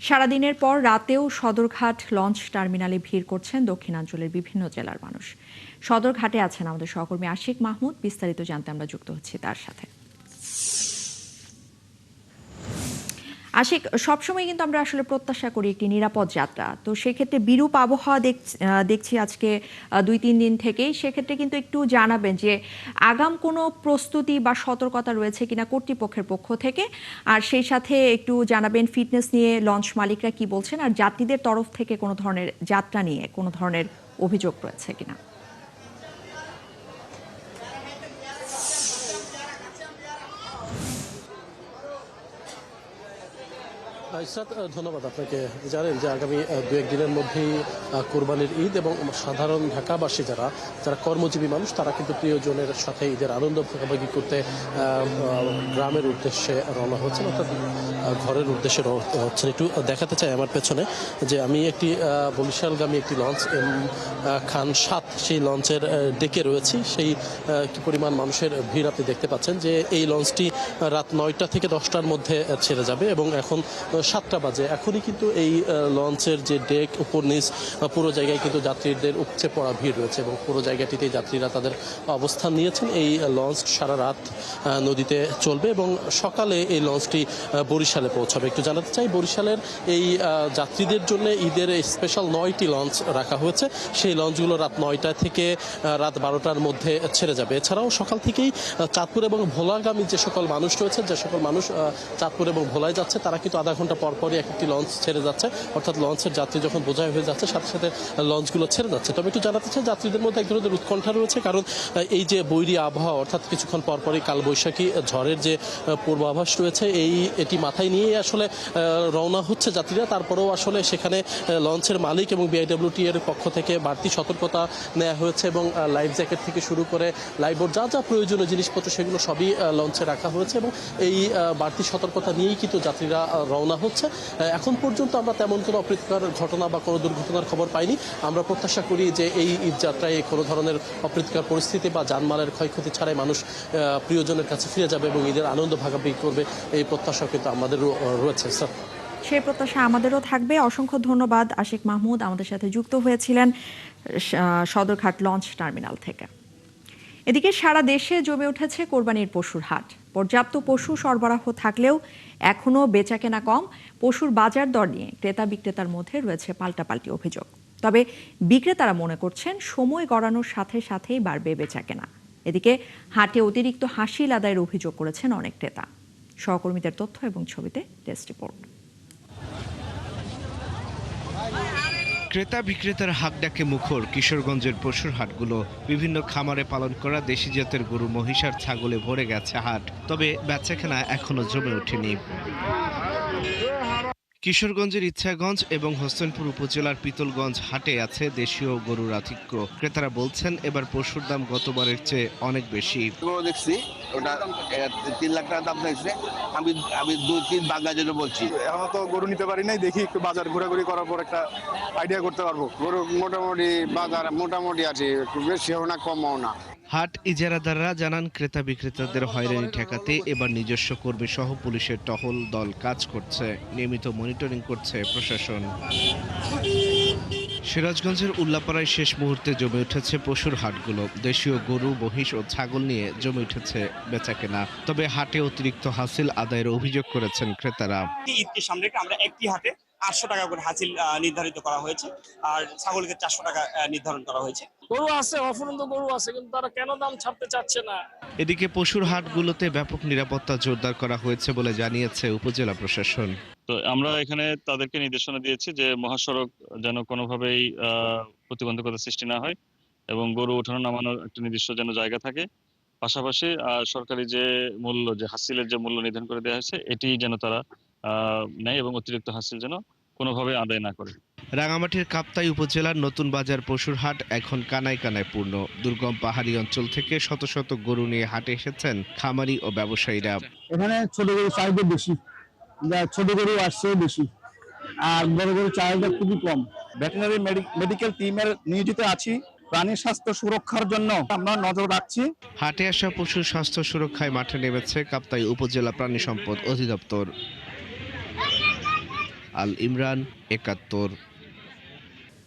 সারাদিনের পর রাতেও সদরঘাট লঞ্চ টার্মিনালে ভিড় করছেন দক্ষিণাঞ্চলের বিভিন্ন জেলার মানুষ। সদরঘাটে আছেন আমাদের সহকর্মী আশিক মাহমুদ। বিস্তারিত জানতে আমরা যুক্ত হচ্ছি তার সাথে। আশিক, সবসময় কিন্তু আমরা আসলে প্রত্যাশা করি একটি নিরাপদ যাত্রা, তো সেক্ষেত্রে বিরূপ আবহাওয়া দেখছি আজকে 2-3 দিন থেকেই। সেক্ষেত্রে কিন্তু একটু জানাবেন যে আগাম কোনো প্রস্তুতি বা সতর্কতা রয়েছে কিনা কর্তৃপক্ষের পক্ষ থেকে, আর সেই সাথে একটু জানাবেন ফিটনেস নিয়ে লঞ্চ মালিকরা কি বলছেন, আর যাত্রীদের তরফ থেকে কোনো ধরনের যাত্রা নিয়ে কোনো ধরনের অভিযোগ রয়েছে কিনা। ইসরাত, ধন্যবাদ আপনাকে। জানেন যে আগামী 2-1 দিনের মধ্যেই কোরবানির ঈদ, এবং সাধারণ ঢাকাবাসী যারা কর্মজীবী মানুষ তারা কিন্তু প্রিয়জনের সাথে ঈদের আনন্দ ভাগাভাগি করতে গ্রামের উদ্দেশ্যে রওনা হচ্ছেন, অর্থাৎ ঘরের উদ্দেশ্যে হচ্ছেন। একটু দেখাতে চাই আমার পেছনে যে আমি একটি বরিশালগামী একটি লঞ্চ খান 7 সেই লঞ্চের ডেকে রয়েছি। সেই কি পরিমাণ মানুষের ভিড় আপনি দেখতে পাচ্ছেন যে এই লঞ্চটি রাত 9টা থেকে 10টার মধ্যে ছেড়ে যাবে, এবং এখন 7টা বাজে। এখনই কিন্তু এই লঞ্চের যে ডেক উপর নিচ পুরো জায়গায় কিন্তু যাত্রীদের উপচে পড়া ভিড় রয়েছে, এবং পুরো জায়গাটিতে যাত্রীরা তাদের অবস্থান নিয়েছেন। এই লঞ্চ সারা রাত নদীতে চলবে এবং সকালে এই লঞ্চটি বরিশালে পৌঁছাবে। একটু জানাতে চাই, বরিশালের এই যাত্রীদের জন্য ঈদের স্পেশাল 9টি লঞ্চ রাখা হয়েছে। সেই লঞ্চগুলো রাত 9টা থেকে রাত 12টার মধ্যে ছেড়ে যাবে। এছাড়াও সকাল থেকেই চাঁদপুর এবং ভোলাগামী যে সকল মানুষ রয়েছে, যে সকল মানুষ চাঁদপুর এবং ভোলায় যাচ্ছে, তারা কিন্তু আধা ঘন্টা পরপরই একটি লঞ্চ ছেড়ে যাচ্ছে, অর্থাৎ লঞ্চের যাত্রী যখন বোঝাই হয়ে যাচ্ছে সাথে সাথে লঞ্চগুলো ছেড়ে যাচ্ছে। তবে একটু জানাতে চাই, যাত্রীদের মধ্যে এক ধরনের উৎকণ্ঠা রয়েছে, কারণ এই যে বৈরী আবহাওয়া, অর্থাৎ কিছুক্ষণ পরপরই কালবৈশাখী ঝড়ের যে পূর্বাভাস রয়েছে, এটি মাথায় নিয়েই আসলে রওনা হচ্ছে যাত্রীরা। তারপরেও আসলে সেখানে লঞ্চের মালিক এবং বিআইডব্লিউটি এর পক্ষ থেকে বাড়তি সতর্কতা নেওয়া হয়েছে, এবং লাইফ জ্যাকেট থেকে শুরু করে লাইফবোট যা প্রয়োজনীয় জিনিসপত্র সেগুলো সবই লঞ্চে রাখা হয়েছে, এবং এই বাড়তি সতর্কতা নিয়েই কিন্তু যাত্রীরা রওনা হচ্ছে। এখন পর্যন্ত আমরা তেমন কোনো অপ্রীতিকর ঘটনা বা কোনো দুর্ঘটনার খবর পাইনি। আমরা প্রত্যাশা করি যে এই ঈদ যাত্রায় কোনো ধরনের অপ্রীতিকর পরিস্থিতি বা জানমালের ক্ষয়ক্ষতি ছাড়াই মানুষ প্রিয়জনের কাছে ফিরে যাবে এবং ঈদের আনন্দ ভাগাভাগি করবে, এই প্রত্যাশা কিন্তু আমাদেরও রয়েছে। স্যার, সেই প্রত্যাশা আমাদেরও থাকবে। অসংখ্য ধন্যবাদ আশিক মাহমুদ, আমাদের সাথে যুক্ত হয়েছিলেন সদরঘাট লঞ্চ টার্মিনাল থেকে। এদিকে সারা দেশে জমে উঠেছে কোরবানির পশুর হাট। পর্যাপ্ত পশু সরবরাহ থাকলেও এখনও বেচাকেনা কম। পশুর বাজার দর নিয়ে ক্রেতা বিক্রেতার মধ্যে রয়েছে পাল্টাপাল্টি অভিযোগ। তবে বিক্রেতারা মনে করছেন সময় গড়ানোর সাথে সাথেই বাড়বে বেচাকেনা। এদিকে হাটে অতিরিক্ত হাসিল আদায়ের অভিযোগ করেছেন অনেক ক্রেতা। সহকর্মীদের তথ্য এবং ছবিতে ডেস্ক রিপোর্ট। ক্রেতা বিক্রেতার হাক ডাকে মুখর কিশোরগঞ্জের পশুর হাটগুলো। বিভিন্ন খামারে পালন করা দেশি জাতের গরু, মহিষ আর ছাগলে ভরে গেছে হাট, তবে বেচাকেনা এখনো জমে ওঠেনি। কিশোরগঞ্জের ইচ্ছাগঞ্জ এবং হোসেনপুর উপজেলার পিতলগঞ্জ হাটে আছে দেশীয় গরুর আধিক্য। ক্রেতারা বলছেন এবার পশুর দাম গতবারের চেয়ে অনেক বেশি। দেখছি ওটা 3 লাখ টাকা দাম দেখছে। আমি 2-3 বাঙ্গা যেটা বলছি, এখন তো গরু নিতে পারি নাই, দেখি একটু বাজার ঘোরাঘুরি করার পর একটা আইডিয়া করতে পারবো। গরু মোটামুটি বাজার মোটামুটি আছে, বেশিও না কমও না। হাট ইজারাদাররা জানান ক্রেতা বিক্রেতাদের হয়রানি ঠেকাতে এবার নিজস্ব কর্মী সহ পুলিশের টহল দল কাজ করছে। নিয়মিত মনিটরিং করছে প্রশাসন। সিরাজগঞ্জের উল্লাপাড়ায় শেষ মুহূর্তে জমে উঠেছে পশুর হাটগুলো। দেশীয় গরু, মহিষ ও ছাগল নিয়ে জমে উঠেছে বেচাকেনা। তবে হাটে অতিরিক্ত হাসিল আদায়ের অভিযোগ করেছেন ক্রেতারা। ঈদকে সামনে আমরা একটি হাটে 800 টাকা করে হাসিল নির্ধারিত করা হয়েছে, আর ছাগলকে 400 টাকা নির্ধারণ করা হয়েছে। গরু আছে, অফুরন্ত গরু আছে, কিন্তু তারা কেন দাম ছাড়তে চাচ্ছে না। এদিকে পশুর হাটগুলোতে ব্যাপক নিরাপত্তা জোরদার করা হয়েছে বলে জানিয়েছে উপজেলা প্রশাসন। তো আমরা এখানে তাদেরকে নির্দেশনা দিয়েছি যে মহাসড়ক যেন কোনোভাবেই প্রতিবন্ধকতা সৃষ্টি না হয়, এবং গরু ওঠানো নামানোর একটা নির্দিষ্ট যেন জায়গা থাকে। পাশাপাশি সরকারি যে মূল্য, যে হাসিলের যে মূল্য নির্ধারণ করে দেওয়া হয়েছে, এটি যেন তারা নেয় এবং অতিরিক্ত হাসিল যেন কোনোভাবে আদায় না করে। রাঙামাটির কাপ্তাই উপজেলার নতুন বাজার পশুর হাট এখন কানায় কানায় পূর্ণ। দুর্গম পাহাড়ি অঞ্চল থেকে শত শত গরু নিয়ে হাটে এসেছেন খামারি ও ব্যবসায়ীরা। এখানে ছোট গরু চাহিদা বেশি, ছোট গরু আসছে বেশি, আর বড় গরু চাহিদা খুবই কম। ভেটেরিনারি মেডিকেল টিমের নিয়োজিত আছি। প্রাণী স্বাস্থ্য সুরক্ষার জন্য আমরা নজর রাখছি। হাটে আসা পশুর স্বাস্থ্য সুরক্ষায় মাঠে নেমেছে কাপ্তাই উপজেলা প্রাণী সম্পদ অধিদপ্তর। আল ইমরান, ৭১।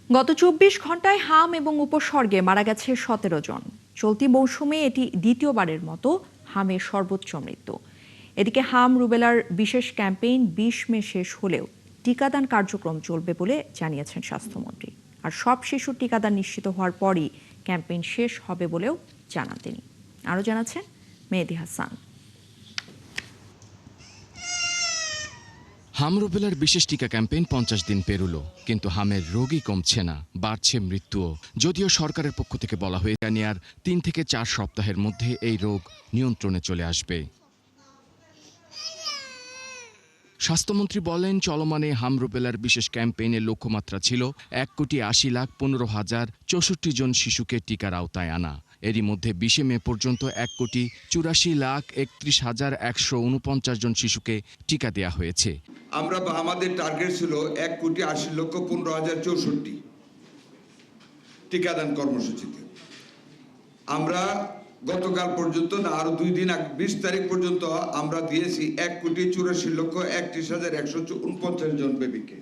গত ২৪ ঘন্টায় হাম এবং উপসর্গে মারা গেছে ১৭ জন। চলতি মৌসুমে এটি দ্বিতীয়বারের মতো হামের সর্বোচ্চ মৃত্যু। এদিকে হাম রুবেলার বিশেষ ক্যাম্পেইন ২০ মে শেষ হলেও টিকাদান কার্যক্রম চলবে বলে জানিয়েছেন স্বাস্থ্যমন্ত্রী। আর সব শিশুর টিকাদান নিশ্চিত হওয়ার পরই ক্যাম্পেইন শেষ হবে বলেও জানান তিনি। আরও জানাচ্ছেন মেহেদি হাসান। হাম রুবেলার বিশেষ টিকা ক্যাম্পেইন ৫০ দিন পেরুলো, কিন্তু হামের রোগী কমছে না, বাড়ছে মৃত্যুও। যদিও সরকারের পক্ষ থেকে বলা হয়ে নেয়ার ৩ থেকে ৪ সপ্তাহের মধ্যে এই রোগ নিয়ন্ত্রণে চলে আসবে। স্বাস্থ্যমন্ত্রী বলেন, চলমানে হাম রুবেলার বিশেষ ক্যাম্পেইনের লক্ষ্যমাত্রা ছিল ১,৮০,১৫,০৬৪ জন শিশুকে টিকার আওতায় আনা। এরই মধ্যে ২০ মে পর্যন্ত ১,৮৪,১৩১,১৪৯ জন শিশুকে টিকা দেয়া হয়েছে। আমাদের টার্গেট ছিল ১,৮০,১৫,০৬৪ টিকাদান কর্মসূচিতে। আমরা গতকাল পর্যন্ত না, আরো ২ দিন ২০ তারিখ পর্যন্ত আমরা দিয়েছি ১,৮৪,১৩১,১৪৯ জন বেবিকে,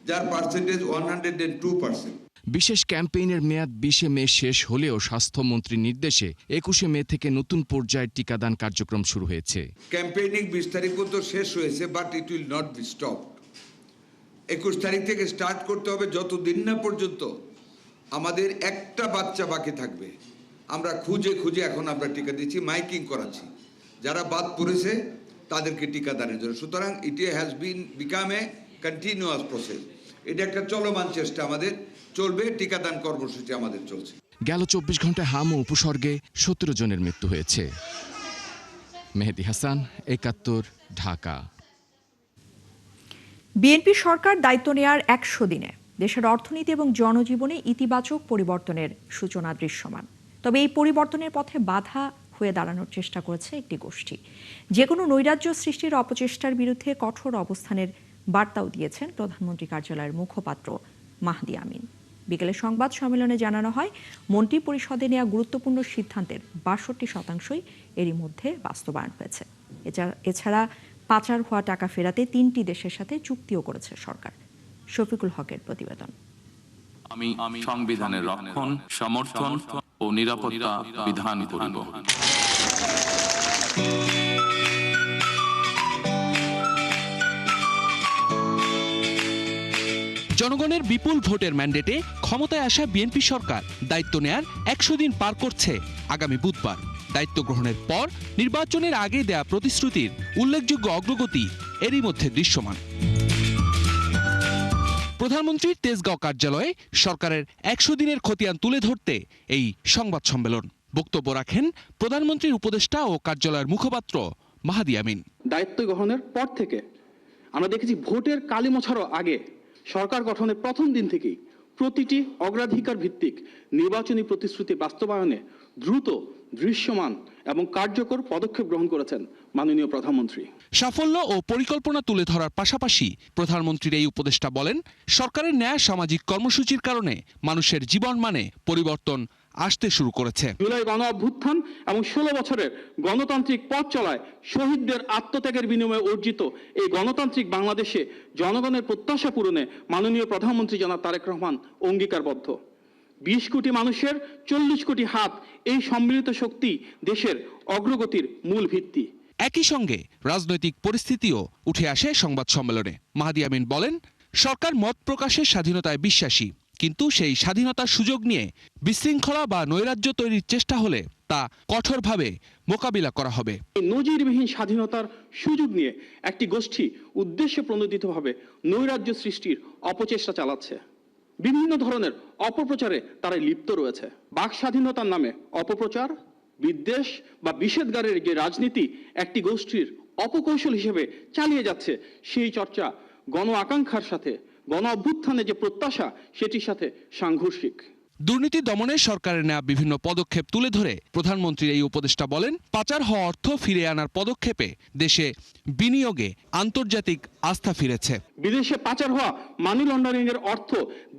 যার পার্সেন্টেজ 102%। বিশেষ ক্যাম্পেইনের মেয়াদ ২০ মে শেষ হলেও স্বাস্থ্যমন্ত্রীর নির্দেশে ২১ মে থেকে নতুন পর্যায়ের টিকাদান কার্যক্রম শুরু হয়েছে। ক্যাম্পেইনিং ২০ তারিখ পর্যন্ত শেষ হয়েছে, but it will not be stopped. ২১ তারিখ থেকে স্টার্ট করতে হবে, যতদিন না পর্যন্ত আমাদের একটা বাচ্চা বাকি থাকবে। আমরা খুঁজে খুঁজে এখন আমরা টিকা দিচ্ছি, মাইকিং করাচ্ছি যারা বাদ পড়েছে তাদেরকে টিকাদানের জন্য। সুতরাং it has become a continuous process. এটা একটা চলমান চেষ্টা আমাদের চলবে, টিকাদান কর্মসূচি আমাদের চলছে। গেল ২৪ ঘন্টায় হাম ও উপসর্গে ১৭ জনের মৃত্যু হয়েছে। মেহেদি হাসান, ৭১, ঢাকা। বিএনপি সরকার দায়িত্ব নেয়ার ১০০ দিনে দেশের অর্থনীতি এবং জনজীবনে ইতিবাচক পরিবর্তনের সূচনা দৃশ্যমান। তবে এই পরিবর্তনের পথে বাধা হয়ে দাঁড়ানোর চেষ্টা করেছে একটি গোষ্ঠী। যে কোনো নৈরাজ্য সৃষ্টির অপচেষ্টার বিরুদ্ধে কঠোর অবস্থানের বার্তাও দিয়েছেন প্রধানমন্ত্রী কার্যালয়ের মুখপাত্র মাহদি আমিন। বিকেলে সংবাদ সম্মেলনে জানানো হয়, মন্ত্রী পরিষদে নেওয়া গুরুত্বপূর্ণ সিদ্ধান্তের ৬২% এরই মধ্যে বাস্তবায়ন হয়েছে। এছাড়া পাচার হওয়া টাকা ফেরাতে ৩টি দেশের সাথে চুক্তিও করেছে সরকার। শফিকুল হকের প্রতিবেদন। আমি সংবিধানের রক্ষণ, সমর্থন ও নিরাপত্তা বিধান করিব। জনগণের বিপুল ভোটের ম্যান্ডেটে ক্ষমতায় আসা বিএনপি সরকার দায়িত্ব নেয়ার ১০০ দিন পার করছে আগামী বুধবার। দায়িত্ব গ্রহণের পর নির্বাচনের আগে দেয়া প্রতিশ্রুতির উল্লেখযোগ্য অগ্রগতি এরই মধ্যে দৃশ্যমান। প্রধানমন্ত্রীর তেজগাঁও কার্যালয়ে সরকারের ১০০ দিনের খতিয়ান তুলে ধরতে এই সংবাদ সম্মেলন। বক্তব্য রাখেন প্রধানমন্ত্রীর উপদেষ্টা ও কার্যালয়ের মুখপাত্র মাহদি আমিন। দায়িত্ব গ্রহণের পর থেকে আমরা দেখেছি ভোটের কালি মোছারও আগে সরকার গঠনের প্রথম দিন থেকেই প্রতিটি অগ্রাধিকার ভিত্তিক নির্বাচনী প্রতিশ্রুতি বাস্তবায়নে দ্রুত, দৃশ্যমান এবং কার্যকর পদক্ষেপ গ্রহণ করেছেন মাননীয় প্রধানমন্ত্রী। সাফল্য ও পরিকল্পনা তুলে ধরার পাশাপাশি প্রধানমন্ত্রীর এই উপদেষ্টা বলেন, সরকারের ন্যায় সামাজিক কর্মসূচির কারণে মানুষের জীবনমানে পরিবর্তন আসতে শুরু করেছে। জুলাই গণ অভ্যুত্থান এবং ১৬ বছরের গণতান্ত্রিক পথ চলায় শহীদদের আত্মত্যাগের বিনিময়ে অর্জিত এই গণতান্ত্রিক বাংলাদেশে জনগণের প্রত্যাশা পূরণে মাননীয় প্রধানমন্ত্রী জনাব তারেক রহমান অঙ্গীকারবদ্ধ। ২০ কোটি মানুষের ৪০ কোটি হাত, এই সম্মিলিত শক্তি দেশের অগ্রগতির মূল ভিত্তি। একই সঙ্গে রাজনৈতিক পরিস্থিতিও উঠে আসে সংবাদ সম্মেলনে। মাহদি আমিন বলেন, সরকার মত প্রকাশের স্বাধীনতায় বিশ্বাসী, কিন্তু সেই স্বাধীনতার সুযোগ নিয়ে বিশৃঙ্খলা বা নৈরাজ্য তৈরির চেষ্টা হলে তা কঠোরভাবে মোকাবিলা করা হবে। নজিরবিহীন স্বাধীনতার সুযোগ নিয়ে একটি গোষ্ঠী উদ্দেশ্য প্রণোদিতভাবে নৈরাজ্য সৃষ্টির অপচেষ্টা চালাচ্ছে। বিভিন্ন ধরনের অপপ্রচারে তারা লিপ্ত রয়েছে। বাক স্বাধীনতার নামে অপপ্রচার, বিদ্বেষ বা বিষেধগারের যে রাজনীতি একটি গোষ্ঠীর অপকৌশল হিসেবে চালিয়ে যাচ্ছে, সেই চর্চা গণ আকাঙ্ক্ষার সাথে, গণ অভ্যুত্থানের যে প্রত্যাশা, সেটির সাথে সাংঘর্ষিক। দুর্নীতি দমনে সরকারের নেওয়া বিভিন্ন পদক্ষেপ তুলে ধরে প্রধানমন্ত্রীর এই উপদেষ্টা বলেন, পাচার হওয়া অর্থ ফিরিয়ে আনার পদক্ষেপে দেশে বিনিয়োগে আন্তর্জাতিক আস্থা ফিরেছে। বিদেশে পাচার হওয়া মানি লন্ডারিং এর অর্থ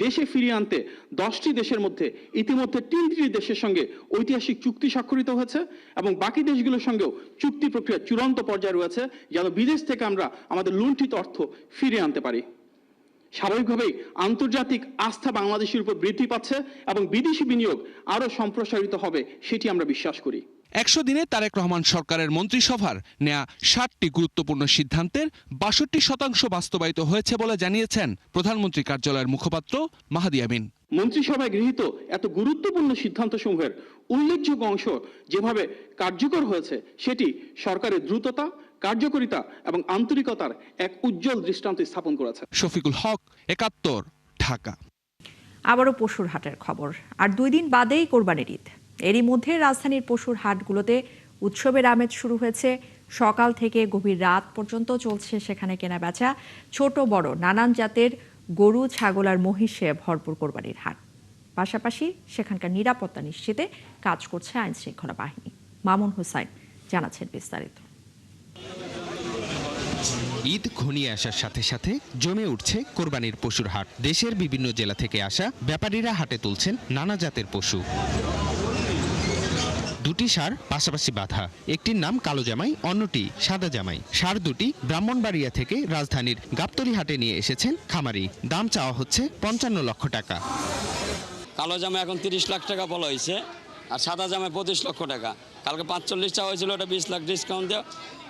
দেশে ফিরিয়ে আনতে 10টি দেশের মধ্যে ইতিমধ্যে 3টি দেশের সঙ্গে ঐতিহাসিক চুক্তি স্বাক্ষরিত হয়েছে এবং বাকি দেশগুলোর সঙ্গেও চুক্তি প্রক্রিয়া চূড়ান্ত পর্যায়ে রয়েছে, যেন বিদেশ থেকে আমরা আমাদের লুণ্ঠিত অর্থ ফিরিয়ে আনতে পারি। স্বাভাবিকভাবেই আন্তর্জাতিক আস্থা বাংলাদেশের উপর বৃদ্ধি পাচ্ছে এবং বিদেশি বিনিয়োগ আরও সম্প্রসারিত হবে, সেটি আমরা বিশ্বাস করি। 100 দিনে তারেক রহমান সরকারের মন্ত্রিসভার নেয়া 60টি গুরুত্বপূর্ণ সিদ্ধান্তের 62% বাস্তবায়িত হয়েছে বলে জানিয়েছেন প্রধানমন্ত্রী কার্যালয়ের মুখপাত্র মাহাদি আমিন। মন্ত্রিসভায় গৃহীত এত গুরুত্বপূর্ণ সিদ্ধান্তসমূহের উল্লেখযোগ্য অংশ যেভাবে কার্যকর হয়েছে, সেটি সরকারের দ্রুততা, কার্যকারিতা এবং আন্তরিকতার এক উজ্জ্বল দৃষ্টান্ত স্থাপন করেছে। শফিকুল হক, 71, ঢাকা। আবারও পশুর হাটের খবর। আর 2 দিন বাদেই কোরবানির ঈদ। এরই মধ্যে রাজধানীর পশুর হাটগুলোতে উৎসবের আমেজ শুরু হয়েছে। সকাল থেকে গভীর রাত পর্যন্ত চলছে সেখানে কেনাবেচা। ছোট বড় নানান জাতের গরু, ছাগল আর মহিষে ভরপুর কোরবানির হাট। পাশাপাশি সেখানকার নিরাপত্তা নিশ্চিতে কাজ করছে আইন শৃঙ্খলা বাহিনী। মামুন হুসাইন জানাচ্ছেন বিস্তারিত। ঈদ ঘনিয়ে আসার সাথে সাথে জমে উঠছে কোরবানির পশুর হাট। দেশের বিভিন্ন জেলা থেকে আসা ব্যাপারীরা হাটে তুলছেন নানা জাতের পশু। 2টি ষাঁড় পাশাপাশি বাঁধা, একটির নাম কালো জামাই, অন্যটি সাদা জামাই। ষাঁড় দুটি ব্রাহ্মণবাড়িয়া থেকে রাজধানীর গাবতলী হাটে নিয়ে এসেছেন খামারি। দাম চাওয়া হচ্ছে 55 লক্ষ টাকা। কালো জামাই এখন 30 লাখ টাকা বলা হয়েছে, আর সাদা জামাই 25 লক্ষ টাকা। কালকে 45 চাওয়া হয়েছিল, ওটা 20 লাখ ডিসকাউন্ট দেওয়া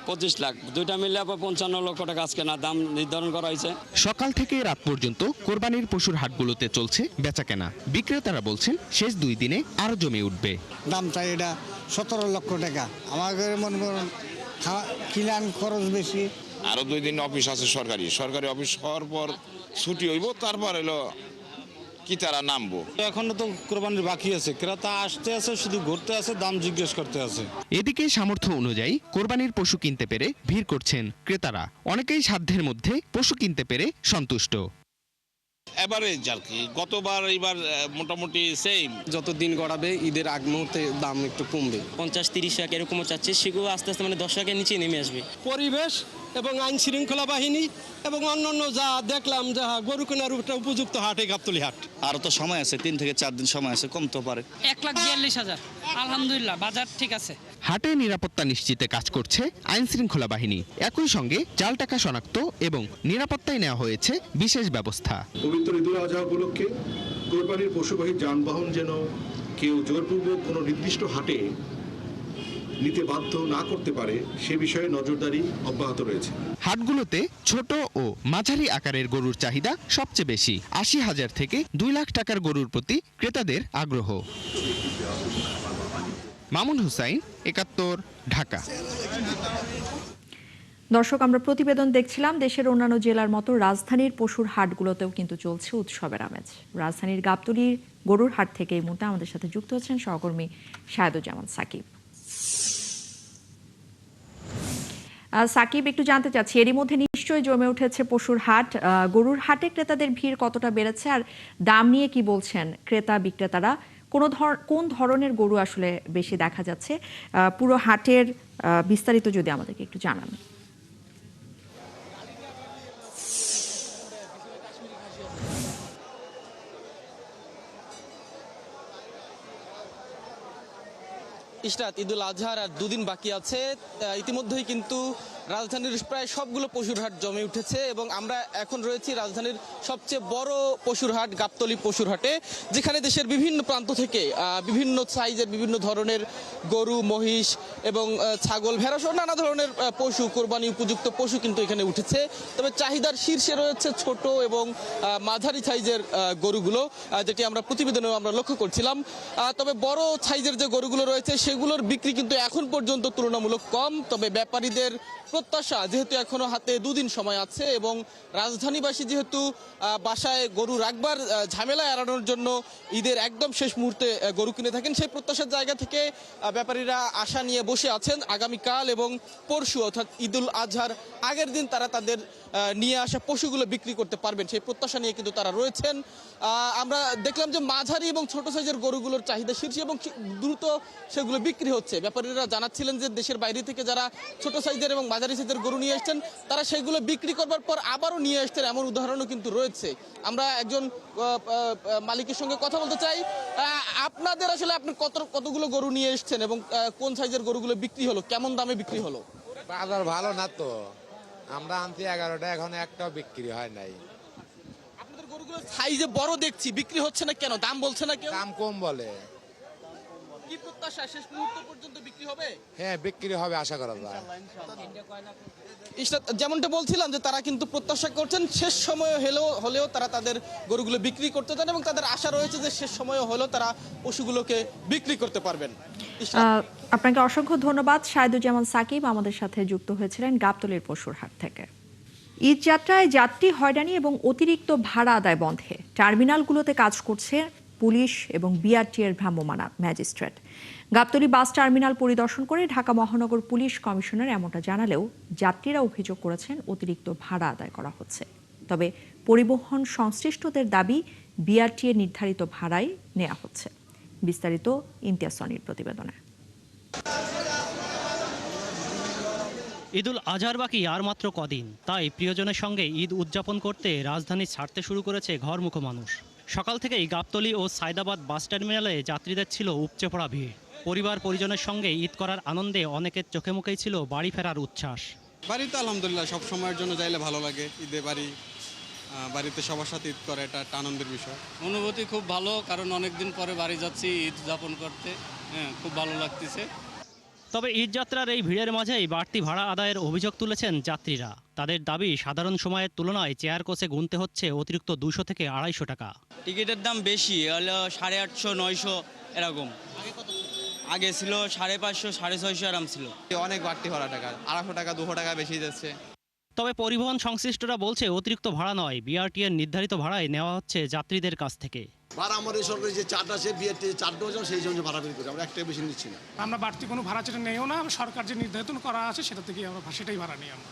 25 লাখ, দুইটা মিলে 55 লক্ষ টাকা আজকে না দাম নির্ধারণ করা হয়েছে। সকাল থেকে রাত পর্যন্ত কোরবানির পশুর হাটগুলোতে চলছে বেচাকেনা। বিক্রেতারা বলছেন শেষ 2 দিনে আরো জমে উঠবে। দাম চাই এটা 17 লক্ষ টাকা। আমাদের মনে করেন কিলান খরচ বেশি। আরো 2 দিন অফিস আছে, সরকারি অফিস হওয়ার পর ছুটি হইব, তারপর এলো কি তারা নামবো। এখনো তো কোরবানির বাকি আছে, ক্রেতা আসতে আছে, শুধু ঘুরতে আছে, দাম জিজ্ঞেস করতে আছে। এদিকে সামর্থ্য অনুযায়ী কোরবানির পশু কিনতে পেরে ভিড় করছেন ক্রেতারা। অনেকেই সাধ্যের মধ্যে পশু কিনতে পেরে সন্তুষ্ট। এভারেজ আর কি, গতবার এবার মোটামুটি সেম। যত দিন গড়াবে ঈদের আগ মুহূর্তে দাম একটু কমবে। 50-30 লাখ এরকমও চাচ্ছে, সেগুলো আস্তে আস্তে 10 লাখের নিচে নেমে আসবে। পরিবেশ এবং আইন শৃঙ্খলা বাহিনী এবং অন্যান্য যা দেখলাম, যা গরু কেনার উপযুক্ত হাটে গাবতলী হাট। আরো তো সময় আছে, 3 থেকে 4 দিন সময় আছে, কমতে পারে। 1,42,000, আলহামদুলিল্লাহ বাজার ঠিক আছে। হাটে নিরাপত্তা নিশ্চিতে কাজ করছে আইন শৃঙ্খলা বাহিনী। একই সঙ্গে জাল টাকা শনাক্ত এবং নিরাপত্তায় নেওয়া হয়েছে বিশেষ ব্যবস্থা। পবিত্র ঈদুল আজহা উপলক্ষে কোরবানির পশুবাহী যানবাহন যেন কেউ জোরপূর্বক কোনো নির্দিষ্ট হাটে নিতে বাধ্য না করতে পারে, সে বিষয়ে নজরদারি অব্যাহত রয়েছে। হাটগুলোতে ছোট ও মাঝারি আকারের গরুর চাহিদা সবচেয়ে বেশি। 80,000 থেকে 2 লাখ টাকার গরুর প্রতি ক্রেতাদের আগ্রহ। মামুন হুসাইন, 71, ঢাকা। দর্শক, আমরা প্রতিবেদন দেখছিলাম। দেশের অন্যান্য জেলার মতো রাজধানীর পশুর হাটগুলোতেও কিন্তু চলছে উৎসবের আমেজ। রাজধানীর গাবতলীর গরুর হাট থেকে এই মুহূর্তে আমাদের সাথে যুক্ত হচ্ছেন সহকর্মী শাহেদুজ্জামান সাকিব। সাকিব, একটু জানতে চাচ্ছি, এরই মধ্যে নিশ্চয়ই জমে উঠেছে পশুর হাট। গরুর হাটে ক্রেতাদের ভিড় কতটা বেড়েছে, আর দাম নিয়ে কি বলছেন ক্রেতা বিক্রেতারা? কোন ধরনের গরু আসলে বেশি দেখা যাচ্ছে? পুরো হাটের বিস্তারিত যদি আমাদেরকে একটু জানান। ইশরাত, ঈদুল আজহার আর 2 দিন বাকি আছে। ইতিমধ্যেই কিন্তু রাজধানীর প্রায় সবগুলো পশুর হাট জমে উঠেছে এবং আমরা এখন রয়েছি রাজধানীর সবচেয়ে বড় পশুর হাট গাবতলী পশুর হাটে, যেখানে দেশের বিভিন্ন প্রান্ত থেকে বিভিন্ন সাইজের বিভিন্ন ধরনের গরু, মহিষ এবং ছাগল, ভেড়া সহ নানা ধরনের পশু, কোরবানি উপযুক্ত পশু কিন্তু এখানে উঠেছে। তবে চাহিদার শীর্ষে রয়েছে ছোট এবং মাঝারি সাইজের গরুগুলো, যেটি আমরা প্রতিবেদনেও আমরা লক্ষ্য করছিলাম। তবে বড় সাইজের যে গরুগুলো রয়েছে সেগুলোর বিক্রি কিন্তু এখন পর্যন্ত তুলনামূলক কম। তবে ব্যাপারীদের প্রত্যাশা, যেহেতু এখনো হাতে 2 দিন সময় আছে এবং রাজধানীবাসী যেহেতু বাসায় গরু রাখবার ঝামেলা এড়ানোর জন্য ঈদের একদম শেষ মুহূর্তে গরু কিনে থাকেন, সেই প্রত্যাশার জায়গা থেকে ব্যাপারীরা আশা নিয়ে বসে আছেন। আগামীকাল এবং পরশু অর্থাৎ ঈদুল আজহার আগের দিন তারা তাদের নিয়ে আসা পশুগুলো বিক্রি করতে পারবেন সেই প্রত্যাশা নিয়ে কিন্তু তারা রয়েছেন। আমরা দেখলাম যে মাঝারি এবং ছোট সাইজের গরুগুলোর চাহিদা শীর্ষে এবং দ্রুত সেগুলো বিক্রি হচ্ছে। ব্যাপারীরা জানাচ্ছিলেন যে দেশের বাইরে থেকে যারা ছোট সাইজের এবং মাঝারি সাইজের গরু নিয়ে এসছেন তারা সেগুলো বিক্রি করবার পর আবারও নিয়ে আসছেন, এমন উদাহরণও কিন্তু রয়েছে। আমরা একজন মালিকের সঙ্গে কথা বলতে চাই। আপনাদের আসলে আপনি কতগুলো গরু নিয়ে এসছেন এবং কোন সাইজের গরুগুলো বিক্রি হলো, কেমন দামে বিক্রি হলো? বাজার ভালো না তো, আমরা আনছি 11টা, এখন একটাও বিক্রি হয় নাই। আপনাদের গরুগুলো সাইজে বড় দেখছি, বিক্রি হচ্ছে না কেন? দাম বলছে না কেউ? দাম কম বলে। কি প্রত্যাশা শেষ মুহূর্ত পর্যন্ত বিক্রি হবে? হ্যাঁ, বিক্রি হবে আশা করা যায়। যেমনটা বলছিলাম যে তারা কিন্তু প্রত্যাশা করছেন শেষ সময় হলেও তারা তাদের গরুগুলো বিক্রি করতে চান এবং তাদের আশা রয়েছে যে শেষ সময় হলেও তারা পশুগুলোকে বিক্রি করতে পারবেন। আপনাকে অসংখ্য ধন্যবাদ। শাহিদুজ্জামান সাকিব আমাদের সাথে যুক্ত হয়েছিলেন গাবতলীর পশুর হাট থেকে। ঈদ যাত্রায় যাত্রী হয়রানি এবং অতিরিক্ত ভাড়া আদায় বন্ধে টার্মিনালগুলোতে কাজ করছে পুলিশ এবং বিআরটি এর ভ্রাম্যমাণ ম্যাজিস্ট্রেট। গাবতলী বাস টার্মিনাল পরিদর্শন করে ঢাকা মহানগর পুলিশ কমিশনার এমনটা জানালেও যাত্রীরা অভিযোগ করেছেন অতিরিক্ত ভাড়া আদায় করা হচ্ছে। তবে পরিবহন সংশ্লিষ্টদের দাবি বিআরটি এর নির্ধারিত ভাড়াই নেওয়া হচ্ছে। বিস্তারিত ইমতিয়াজ সনির প্রতিবেদনে। ঈদুল আজহার বাকি আর মাত্র কদিন, তাই প্রিয়জনের সঙ্গে ঈদ উদযাপন করতে রাজধানী ছাড়তে শুরু করেছে ঘরমুখো মানুষ। সকাল থেকেই গাবতলী ও সায়দাবাদ বাস টার্মিনালে যাত্রীদের ছিল উপচে পড়া ভিড়। পরিবার পরিজনের সঙ্গে ঈদ করার আনন্দে অনেকের চোখে মুখেই ছিল বাড়ি ফেরার উচ্ছ্বাস। বাড়িতে আলহামদুলিল্লাহ সব সময়ের জন্য যাইলে ভালো লাগে। ঈদে বাড়িতে সবার সাথে ঈদ করা এটা একটা আনন্দের বিষয়। অনুভূতি খুব ভালো, কারণ অনেকদিন পরে বাড়ি যাচ্ছি ঈদ যাপন করতে। খুব ভালো লাগতেছে। তবে ঈদ যাত্রার এই ভিড়ের মাঝেই বাড়তি ভাড়া আদায়ের অভিযোগ তুলেছেন যাত্রীরা। তাদের দাবি সাধারণ সময়ের তুলনায় চেয়ার কোচে গুনতে হচ্ছে অতিরিক্ত 200 থেকে 250 টাকা। টিকিটের দাম বেশি, হলো 850, 900 এরকম। আগে ছিল 550, 650 আরাম ছিল। অনেক বাড়তি ভাড়া টাকা, 250 টাকা 200 টাকা বেশি যাচ্ছে। তবে পরিবহন সংশ্লিষ্টরা বলছে অতিরিক্ত ভাড়া নয়, বিআরটি এর নির্ধারিত ভাড়ায় নেওয়া হচ্ছে যাত্রীদের কাছ থেকে। ভাড়া আমাদের সরকারি যে চার্ট আছে বিআরটি যে চার্ট দেওয়া সেই জন্য ভাড়া বের করি, আমরা একটাই বেশি নিচ্ছি না। আমরা বাড়তি কোনো ভাড়া চেটা নেইও না, সরকার যে নির্ধারিত করা আছে সেটা থেকে আমরা সেটাই ভাড়া নিই। আমরা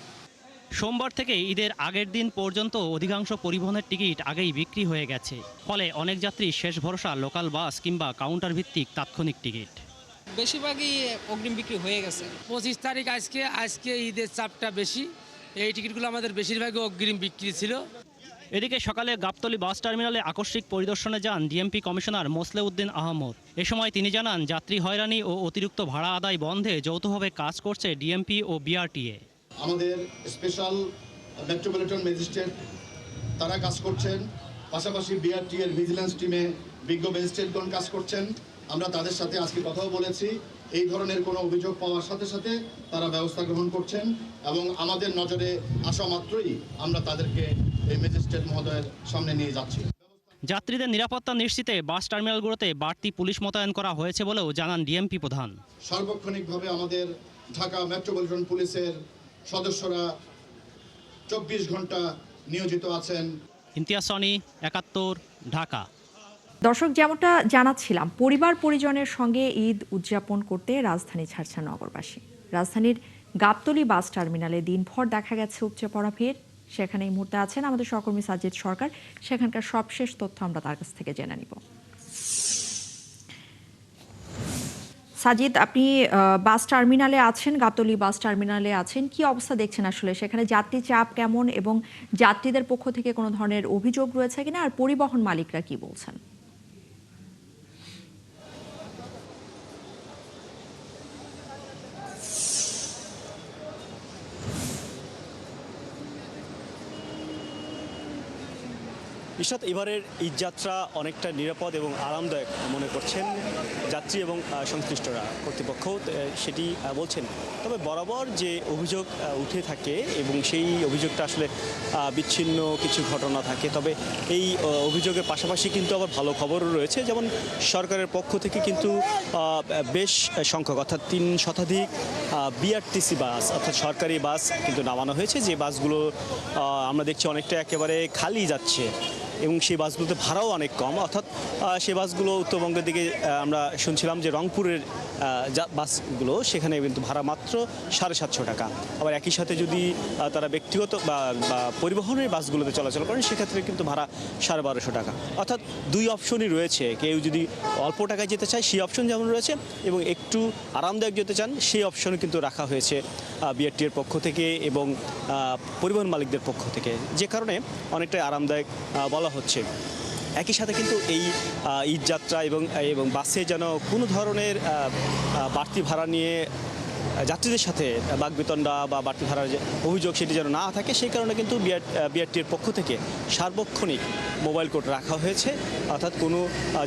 সোমবার থেকে ঈদের আগের দিন পর্যন্ত অধিকাংশ পরিবহনের টিকিট আগেই বিক্রি হয়ে গেছে। ফলে অনেক যাত্রী শেষ ভরসা লোকাল বাস কিংবা কাউন্টার ভিত্তিক তাৎক্ষণিক টিকিট। বেশিরভাগই অগ্রিম বিক্রি হয়ে গেছে। 25 তারিখ আজকে ঈদের চাপটা বেশি, এই টিকিটগুলো আমাদের বেশিরভাগই অগ্রিম বিক্রি ছিল। এদিকে সকালে গাবতলী বাস টার্মিনালে আকস্মিক পরিদর্শনে যান ডিএমপি কমিশনার মোসলেউদ্দিন আহমদ। এ সময় তিনি জানান যাত্রী হয়রানি ও অতিরিক্ত ভাড়া আদায় বন্ধে যৌথভাবে কাজ করছে ডিএমপি ও বিআরটিএ। আমাদের স্পেশাল মেট্রোপলিটন ম্যাজিস্ট্রেট তারা কাজ করছেন, পাশাপাশি বিআরটি এর ভিজিলেন্স টিমে বিজ্ঞ ম্যাজিস্ট্রেটগণ কাজ করছেন। আমরা তাদের সাথে আজকে কথাও বলেছি, এই ধরনের কোনো অভিযোগ পাওয়ার সাথে সাথে তারা ব্যবস্থা গ্রহণ করছেন এবং আমাদের নজরে আসা মাত্রই আমরা তাদেরকে এই ম্যাজিস্ট্রেট মহোদয়ের সামনে নিয়ে যাচ্ছি। যাত্রীদের নিরাপত্তা নিশ্চিতে বাস টার্মিনালগুলোতে বাড়তি পুলিশ মোতায়েন করা হয়েছে বলেও জানান ডিএমপি প্রধান। সার্বক্ষণিকভাবে আমাদের ঢাকা মেট্রোপলিটন পুলিশের সদস্যরা 24 ঘন্টা নিয়োজিত আছেন। ইমতিয়াজ সনি, 71, ঢাকা। দর্শক, যেমনটা জানাচ্ছিলাম, পরিবার পরিজনের সঙ্গে ঈদ উদযাপন করতে রাজধানী ছাড়ছেন নগরবাসী। রাজধানীর গাবতলী বাস টার্মিনালে দিনভর দেখা গেছে উপচে পড়া ভিড়। সেখানে এই মুহূর্তে আছেন আমাদের সহকর্মী সাজিদ সরকার। সেখানকার সবশেষ তথ্য আমরা তার কাছ থেকে জেনে নিব। সাজিদ, আপনি বাস টার্মিনালে আছেন, গাবতলী বাস টার্মিনালে আছেন, কি অবস্থা দেখছেন আসলে? সেখানে যাত্রী চাপ কেমন এবং যাত্রীদের পক্ষ থেকে কোনো ধরনের অভিযোগ রয়েছে কিনা, আর পরিবহন মালিকরা কি বলছেন? ইশরাত, এবারের ঈদযাত্রা অনেকটা নিরাপদ এবং আরামদায়ক মনে করছেন যাত্রী এবং সংশ্লিষ্টরা। কর্তৃপক্ষ সেটি বলছেন। তবে বরাবর যে অভিযোগ উঠে থাকে এবং সেই অভিযোগটা আসলে বিচ্ছিন্ন কিছু ঘটনা থাকে, তবে এই অভিযোগের পাশাপাশি কিন্তু আবার ভালো খবরও রয়েছে। যেমন সরকারের পক্ষ থেকে কিন্তু বেশ সংখ্যক অর্থাৎ 3 শতাধিক বিআরটিসি বাস অর্থাৎ সরকারি বাস কিন্তু নামানো হয়েছে, যে বাসগুলো আমরা দেখছি অনেকটা একেবারে খালি যাচ্ছে। এবং সেই বাসগুলোতে ভাড়াও অনেক কম, অর্থাৎ সেই বাসগুলো উত্তরবঙ্গের দিকে আমরা শুনছিলাম যে রংপুরের বাসগুলো সেখানে কিন্তু ভাড়া মাত্র 750 টাকা। আবার একই সাথে যদি তারা ব্যক্তিগত বা পরিবহনের বাসগুলোতে চলাচল করেন সেক্ষেত্রে কিন্তু ভাড়া 1250 টাকা। অর্থাৎ দুই অপশনই রয়েছে, কেউ যদি অল্প টাকায় যেতে চায় সেই অপশন যেমন রয়েছে এবং একটু আরামদায়ক যেতে চান সেই অপশনও কিন্তু রাখা হয়েছে বিআরটিএর পক্ষ থেকে এবং পরিবহন মালিকদের পক্ষ থেকে, যে কারণে অনেকটাই আরামদায়ক বলা হচ্ছে। একই সাথে কিন্তু এই ঈদ যাত্রা এবং বাসে যেন কোনো ধরনের বাড়তি ভাড়া নিয়ে যাত্রীদের সাথে বাকবিতণ্ডা বা বাড়তি ভাড়ার যে অভিযোগ সেটি যেন না থাকে, সেই কারণে কিন্তু বিআরটির পক্ষ থেকে সার্বক্ষণিক মোবাইল কোর্ট রাখা হয়েছে। অর্থাৎ কোনো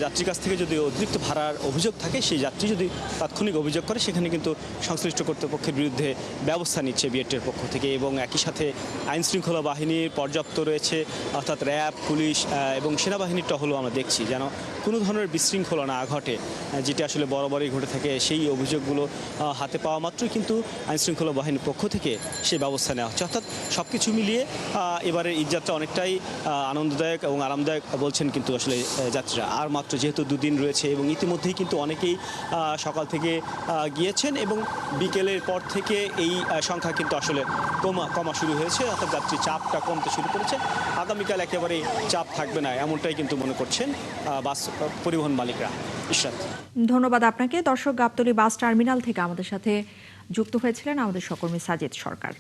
যাত্রীর কাছ থেকে যদি অতিরিক্ত ভাড়ার অভিযোগ থাকে, সেই যাত্রী যদি তাৎক্ষণিক অভিযোগ করে সেখানে কিন্তু সংশ্লিষ্ট কর্তৃপক্ষের বিরুদ্ধে ব্যবস্থা নিচ্ছে বিআরটির পক্ষ থেকে। এবং একই সাথে আইনশৃঙ্খলা বাহিনীর পর্যাপ্ত রয়েছে, অর্থাৎ র্যাব, পুলিশ এবং সেনাবাহিনীর টহলও আমরা দেখছি, যেন কোনো ধরনের বিশৃঙ্খলা না ঘটে, যেটা আসলে বরাবরই ঘটে থাকে। সেই অভিযোগগুলো হাতে পাওয়া মাত্রই কিন্তু আইনশৃঙ্খলা বাহিনীর পক্ষ থেকে সেই ব্যবস্থা নেওয়া হচ্ছে। অর্থাৎ সব কিছু মিলিয়ে এবারের ঈদযাত্রা অনেকটাই আনন্দদায়ক এবং আরামদায়ক বলছেন কিন্তু আসলে যাত্রীরা। আর মাত্র যেহেতু দুদিন রয়েছে এবং ইতিমধ্যেই কিন্তু অনেকেই সকাল থেকে গিয়েছেন এবং বিকেলের পর থেকে এই সংখ্যা কিন্তু আসলে কমা শুরু হয়েছে, অর্থাৎ যাত্রী চাপটা কমতে শুরু করেছে। আগামীকাল একেবারেই চাপ থাকবে না এমনটাই কিন্তু মনে করছেন বাস পরিবহন মালিকরা। ইশরাত, ধন্যবাদ আপনাকে। দর্শক, গাবতলী বাস টার্মিনাল থেকে আমাদের সাথে যুক্ত হয়েছিলেন আমাদের সহকর্মী সাজিদ সরকার।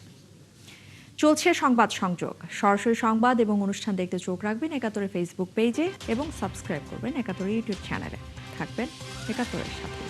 চলছে সংবাদ সংযোগ, সরাসরি সংবাদ এবং অনুষ্ঠান দেখতে চোখ রাখবেন ৭১ ফেসবুক পেজে এবং সাবস্ক্রাইব করবেন ৭১ ইউটিউব চ্যানেলে। থাকবেন ৭১-এর সাথে।